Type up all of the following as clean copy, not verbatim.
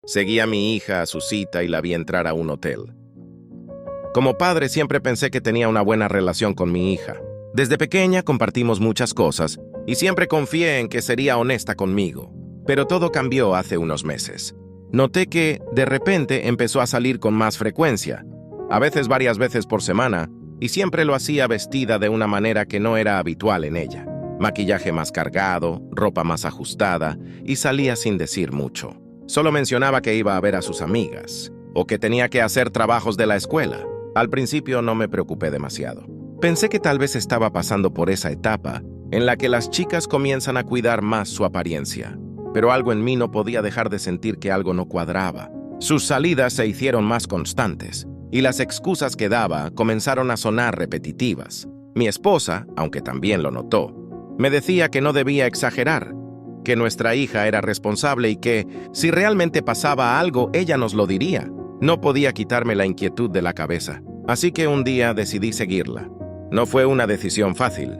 Seguí a mi hija a su cita y la vi entrar a un hotel. Como padre siempre pensé que tenía una buena relación con mi hija. Desde pequeña compartimos muchas cosas y siempre confié en que sería honesta conmigo. Pero todo cambió hace unos meses. Noté que, de repente, empezó a salir con más frecuencia, a veces varias veces por semana, y siempre lo hacía vestida de una manera que no era habitual en ella. Maquillaje más cargado, ropa más ajustada, y salía sin decir mucho. Solo mencionaba que iba a ver a sus amigas, o que tenía que hacer trabajos de la escuela. Al principio no me preocupé demasiado. Pensé que tal vez estaba pasando por esa etapa en la que las chicas comienzan a cuidar más su apariencia. Pero algo en mí no podía dejar de sentir que algo no cuadraba. Sus salidas se hicieron más constantes, y las excusas que daba comenzaron a sonar repetitivas. Mi esposa, aunque también lo notó, me decía que no debía exagerar, que nuestra hija era responsable y que, si realmente pasaba algo, ella nos lo diría. No podía quitarme la inquietud de la cabeza, así que un día decidí seguirla. No fue una decisión fácil.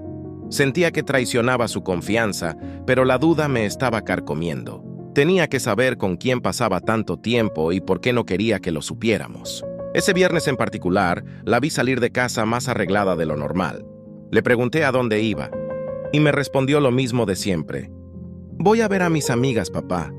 Sentía que traicionaba su confianza, pero la duda me estaba carcomiendo. Tenía que saber con quién pasaba tanto tiempo y por qué no quería que lo supiéramos. Ese viernes en particular, la vi salir de casa más arreglada de lo normal. Le pregunté a dónde iba, y me respondió lo mismo de siempre. «Voy a ver a mis amigas, papá».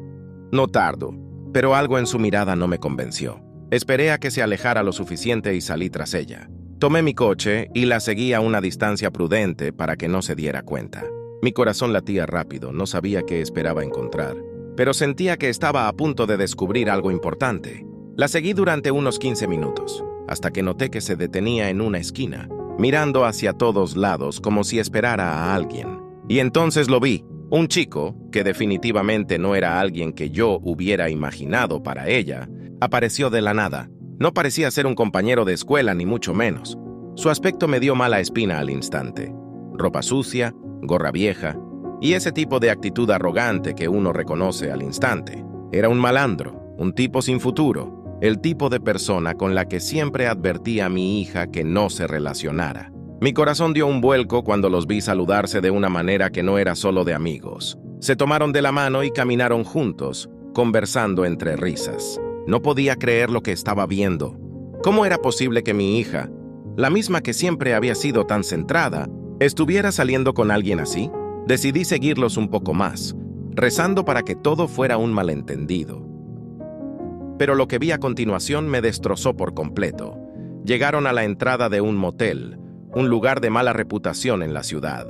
No tardo, pero algo en su mirada no me convenció. Esperé a que se alejara lo suficiente y salí tras ella. Tomé mi coche y la seguí a una distancia prudente para que no se diera cuenta. Mi corazón latía rápido, no sabía qué esperaba encontrar, pero sentía que estaba a punto de descubrir algo importante. La seguí durante unos 15 minutos, hasta que noté que se detenía en una esquina, mirando hacia todos lados como si esperara a alguien. Y entonces lo vi, un chico, que definitivamente no era alguien que yo hubiera imaginado para ella, apareció de la nada. No parecía ser un compañero de escuela, ni mucho menos. Su aspecto me dio mala espina al instante. Ropa sucia, gorra vieja, y ese tipo de actitud arrogante que uno reconoce al instante. Era un malandro, un tipo sin futuro, el tipo de persona con la que siempre advertí a mi hija que no se relacionara. Mi corazón dio un vuelco cuando los vi saludarse de una manera que no era solo de amigos. Se tomaron de la mano y caminaron juntos, conversando entre risas. No podía creer lo que estaba viendo. ¿Cómo era posible que mi hija, la misma que siempre había sido tan centrada, estuviera saliendo con alguien así? Decidí seguirlos un poco más, rezando para que todo fuera un malentendido. Pero lo que vi a continuación me destrozó por completo. Llegaron a la entrada de un motel, un lugar de mala reputación en la ciudad.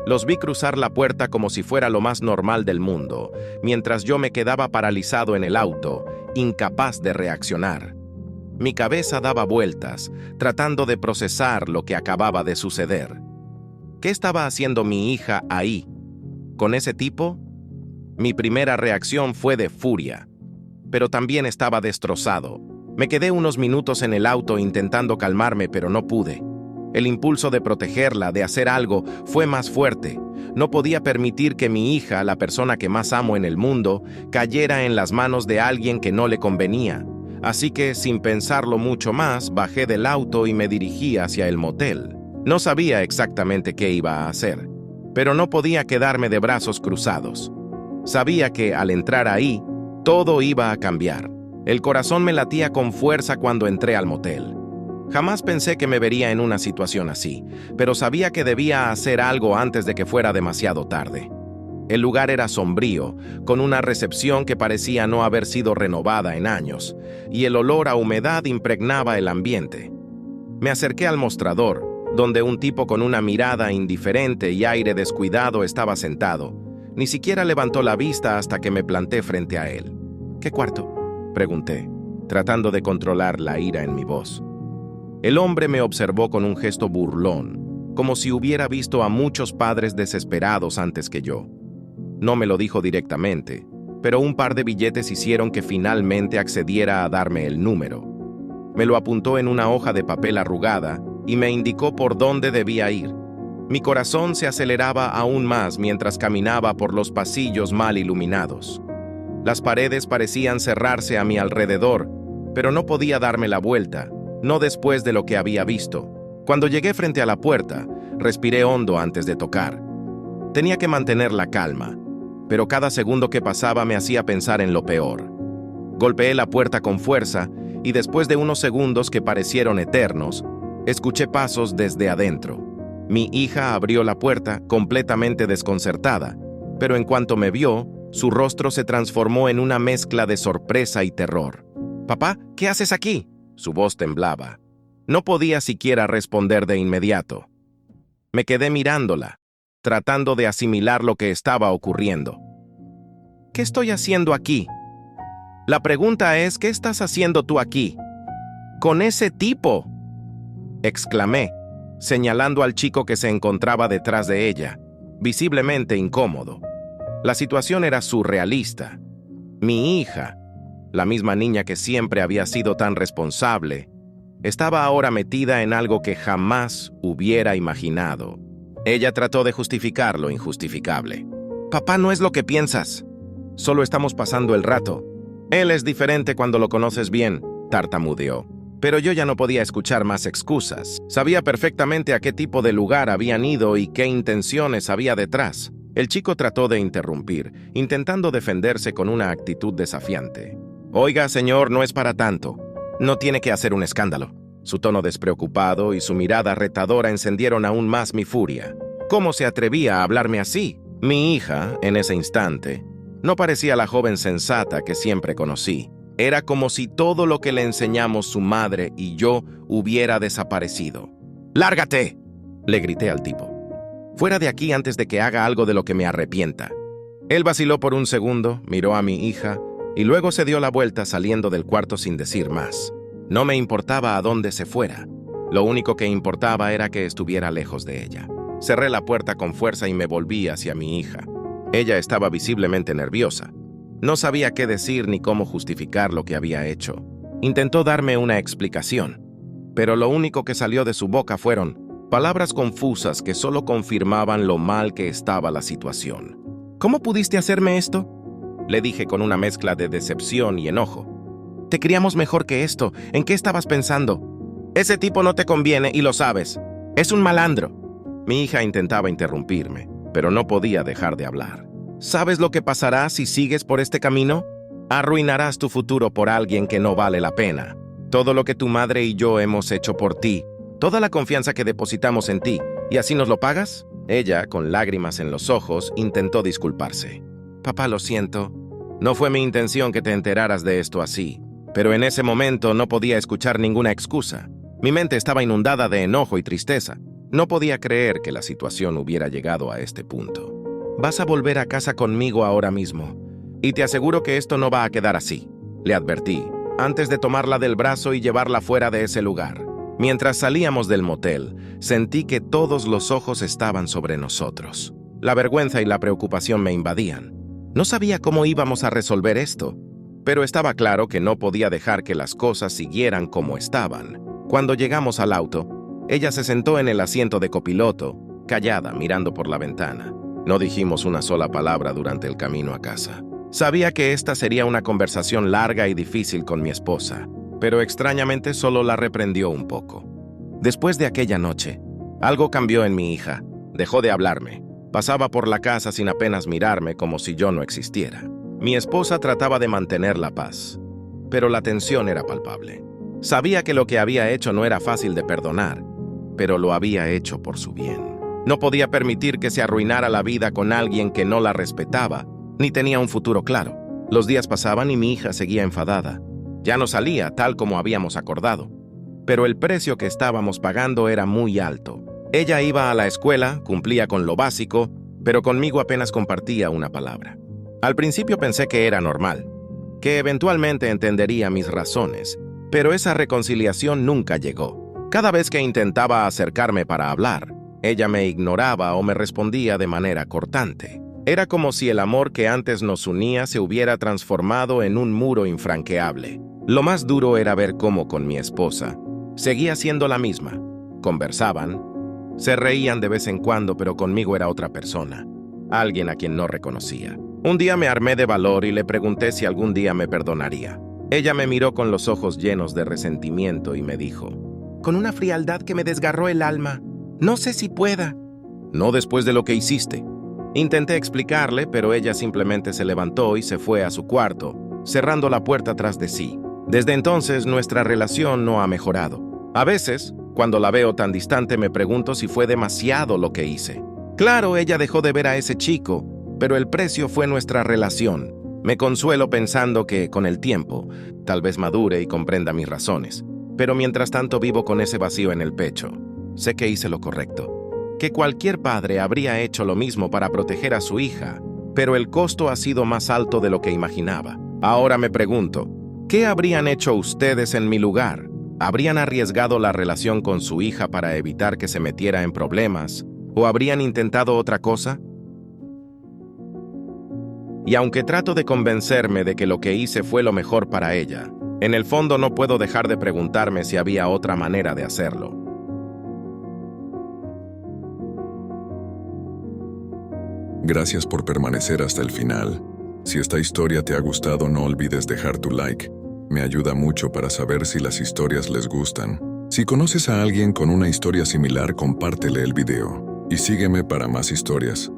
Los vi cruzar la puerta como si fuera lo más normal del mundo, mientras yo me quedaba paralizado en el auto, incapaz de reaccionar. Mi cabeza daba vueltas, tratando de procesar lo que acababa de suceder. ¿Qué estaba haciendo mi hija ahí? ¿Con ese tipo? Mi primera reacción fue de furia, pero también estaba destrozado. Me quedé unos minutos en el auto intentando calmarme, pero no pude. El impulso de protegerla, de hacer algo, fue más fuerte. No podía permitir que mi hija, la persona que más amo en el mundo, cayera en las manos de alguien que no le convenía. Así que, sin pensarlo mucho más, bajé del auto y me dirigí hacia el motel. No sabía exactamente qué iba a hacer, pero no podía quedarme de brazos cruzados. Sabía que, al entrar ahí, todo iba a cambiar. El corazón me latía con fuerza cuando entré al motel. Jamás pensé que me vería en una situación así, pero sabía que debía hacer algo antes de que fuera demasiado tarde. El lugar era sombrío, con una recepción que parecía no haber sido renovada en años, y el olor a humedad impregnaba el ambiente. Me acerqué al mostrador, donde un tipo con una mirada indiferente y aire descuidado estaba sentado. Ni siquiera levantó la vista hasta que me planté frente a él. «¿Qué cuarto?», pregunté, tratando de controlar la ira en mi voz. El hombre me observó con un gesto burlón, como si hubiera visto a muchos padres desesperados antes que yo. No me lo dijo directamente, pero un par de billetes hicieron que finalmente accediera a darme el número. Me lo apuntó en una hoja de papel arrugada y me indicó por dónde debía ir. Mi corazón se aceleraba aún más mientras caminaba por los pasillos mal iluminados. Las paredes parecían cerrarse a mi alrededor, pero no podía darme la vuelta, no después de lo que había visto. Cuando llegué frente a la puerta, respiré hondo antes de tocar. Tenía que mantener la calma, pero cada segundo que pasaba me hacía pensar en lo peor. Golpeé la puerta con fuerza y después de unos segundos que parecieron eternos, escuché pasos desde adentro. Mi hija abrió la puerta completamente desconcertada, pero en cuanto me vio, su rostro se transformó en una mezcla de sorpresa y terror. «Papá, ¿qué haces aquí?». Su voz temblaba. No podía siquiera responder de inmediato. Me quedé mirándola, tratando de asimilar lo que estaba ocurriendo. «¿Qué estoy haciendo aquí?». «La pregunta es, ¿qué estás haciendo tú aquí?». «Con ese tipo», exclamé, señalando al chico que se encontraba detrás de ella, visiblemente incómodo. La situación era surrealista. Mi hija, la misma niña que siempre había sido tan responsable, estaba ahora metida en algo que jamás hubiera imaginado. Ella trató de justificar lo injustificable. «Papá, no es lo que piensas. Solo estamos pasando el rato. Él es diferente cuando lo conoces bien», tartamudeó. Pero yo ya no podía escuchar más excusas. Sabía perfectamente a qué tipo de lugar habían ido y qué intenciones había detrás. El chico trató de interrumpir, intentando defenderse con una actitud desafiante. «Oiga, señor, no es para tanto. No tiene que hacer un escándalo». Su tono despreocupado y su mirada retadora encendieron aún más mi furia. ¿Cómo se atrevía a hablarme así? Mi hija, en ese instante, no parecía la joven sensata que siempre conocí. Era como si todo lo que le enseñamos su madre y yo hubiera desaparecido. «¡Lárgate!», le grité al tipo. «Fuera de aquí antes de que haga algo de lo que me arrepienta». Él vaciló por un segundo, miró a mi hija y luego se dio la vuelta saliendo del cuarto sin decir más. No me importaba a dónde se fuera. Lo único que importaba era que estuviera lejos de ella. Cerré la puerta con fuerza y me volví hacia mi hija. Ella estaba visiblemente nerviosa. No sabía qué decir ni cómo justificar lo que había hecho. Intentó darme una explicación, pero lo único que salió de su boca fueron palabras confusas que solo confirmaban lo mal que estaba la situación. «¿Cómo pudiste hacerme esto?», le dije con una mezcla de decepción y enojo. «Te criamos mejor que esto. ¿En qué estabas pensando? Ese tipo no te conviene y lo sabes. Es un malandro». Mi hija intentaba interrumpirme, pero no podía dejar de hablar. «¿Sabes lo que pasará si sigues por este camino? Arruinarás tu futuro por alguien que no vale la pena. Todo lo que tu madre y yo hemos hecho por ti, toda la confianza que depositamos en ti, ¿y así nos lo pagas?». Ella, con lágrimas en los ojos, intentó disculparse. «Papá, lo siento. No fue mi intención que te enteraras de esto así». Pero en ese momento no podía escuchar ninguna excusa. Mi mente estaba inundada de enojo y tristeza. No podía creer que la situación hubiera llegado a este punto. «Vas a volver a casa conmigo ahora mismo. Y te aseguro que esto no va a quedar así», le advertí, antes de tomarla del brazo y llevarla fuera de ese lugar. Mientras salíamos del motel, sentí que todos los ojos estaban sobre nosotros. La vergüenza y la preocupación me invadían. No sabía cómo íbamos a resolver esto, pero estaba claro que no podía dejar que las cosas siguieran como estaban. Cuando llegamos al auto, ella se sentó en el asiento de copiloto, callada, mirando por la ventana. No dijimos una sola palabra durante el camino a casa. Sabía que esta sería una conversación larga y difícil con mi esposa, pero extrañamente solo la reprendió un poco. Después de aquella noche, algo cambió en mi hija. Dejó de hablarme. Pasaba por la casa sin apenas mirarme, como si yo no existiera. Mi esposa trataba de mantener la paz, pero la tensión era palpable. Sabía que lo que había hecho no era fácil de perdonar, pero lo había hecho por su bien. No podía permitir que se arruinara la vida con alguien que no la respetaba, ni tenía un futuro claro. Los días pasaban y mi hija seguía enfadada. Ya no salía tal como habíamos acordado, pero el precio que estábamos pagando era muy alto. Ella iba a la escuela, cumplía con lo básico, pero conmigo apenas compartía una palabra. Al principio pensé que era normal, que eventualmente entendería mis razones, pero esa reconciliación nunca llegó. Cada vez que intentaba acercarme para hablar, ella me ignoraba o me respondía de manera cortante. Era como si el amor que antes nos unía se hubiera transformado en un muro infranqueable. Lo más duro era ver cómo con mi esposa seguía siendo la misma. Conversaban, se reían de vez en cuando, pero conmigo era otra persona, alguien a quien no reconocía. Un día me armé de valor y le pregunté si algún día me perdonaría. Ella me miró con los ojos llenos de resentimiento y me dijo, con una frialdad que me desgarró el alma, no sé si pueda. No después de lo que hiciste. Intenté explicarle, pero ella simplemente se levantó y se fue a su cuarto, cerrando la puerta tras de sí. Desde entonces, nuestra relación no ha mejorado. A veces, cuando la veo tan distante, me pregunto si fue demasiado lo que hice. Claro, ella dejó de ver a ese chico, pero el precio fue nuestra relación. Me consuelo pensando que, con el tiempo, tal vez madure y comprenda mis razones. Pero mientras tanto vivo con ese vacío en el pecho. Sé que hice lo correcto. Que cualquier padre habría hecho lo mismo para proteger a su hija, pero el costo ha sido más alto de lo que imaginaba. Ahora me pregunto, ¿qué habrían hecho ustedes en mi lugar? ¿Habrían arriesgado la relación con su hija para evitar que se metiera en problemas? ¿O habrían intentado otra cosa? Y aunque trato de convencerme de que lo que hice fue lo mejor para ella, en el fondo no puedo dejar de preguntarme si había otra manera de hacerlo. Gracias por permanecer hasta el final. Si esta historia te ha gustado, no olvides dejar tu like. Me ayuda mucho para saber si las historias les gustan. Si conoces a alguien con una historia similar, compártele el video. Y sígueme para más historias.